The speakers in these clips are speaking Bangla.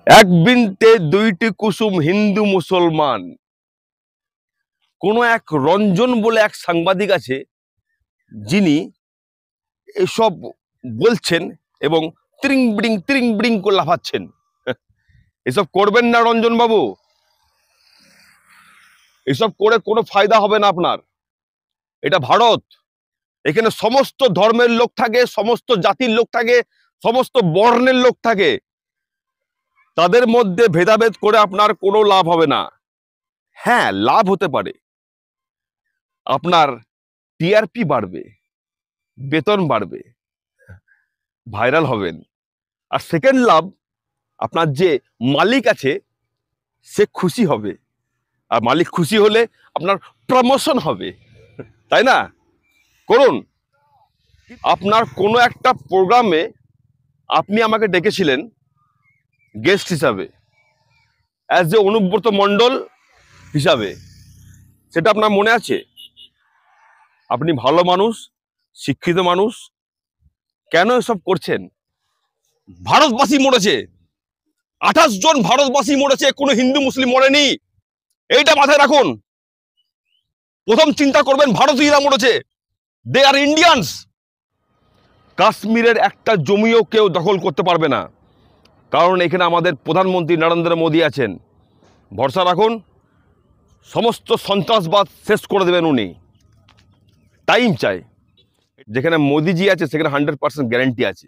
এক বৃন্তে দুইটি কুসুম হিন্দু মুসলমান। কোন এক রঞ্জন বলে এক সাংবাদিক আছে, যিনি এসব বলছেন এবং ত্রিং বিড়িং করে লাফাচ্ছেন। এসব করবেন না রঞ্জন বাবু, এসব করে কোনো ফায়দা হবে না আপনার। এটা ভারত, এখানে সমস্ত ধর্মের লোক থাকে, সমস্ত জাতির লোক থাকে, সমস্ত বর্ণের লোক থাকে। তাদের মধ্যে ভেদাভেদ করে আপনার কোনো লাভ হবে না। হ্যাঁ, লাভ হতে পারে, আপনার টিআরপি বাড়বে, বেতন বাড়বে, ভাইরাল হবেন। আর সেকেন্ড লাভ, আপনার যে মালিক আছে সে খুশি হবে, আর মালিক খুশি হলে আপনার প্রমোশন হবে, তাই না? করুন। আপনার কোনো একটা প্রোগ্রামে আপনি আমাকে ডেকেছিলেন গেস্ট হিসাবে, অ্যাজ এ অনুব্রত মণ্ডল হিসাবে, সেটা আপনার মনে আছে? আপনি ভালো মানুষ, শিক্ষিত মানুষ, কেন এসব করছেন? ভারতবাসী মরেছে, 28 জন ভারতবাসী মরেছে, কোনো হিন্দু মুসলিম মরেনি। এইটা মাথায় রাখুন। প্রথম চিন্তা করবেন ভারতীয়রা মরেছে, দে আর ইন্ডিয়ানস। কাশ্মীরের একটা জমিও কেউ দখল করতে পারবে না, কারণ এখানে আমাদের প্রধানমন্ত্রী নরেন্দ্র মোদী আছেন। ভরসা রাখুন, সমস্ত সন্ত্রাসবাদ শেষ করে দেবেন উনি। টাইম চাই। যেখানে মোদিজি আছে সেখানে 100% গ্যারান্টি আছে।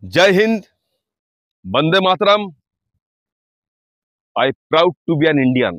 Jai Hind, Vande Mataram. I proud to be an Indian.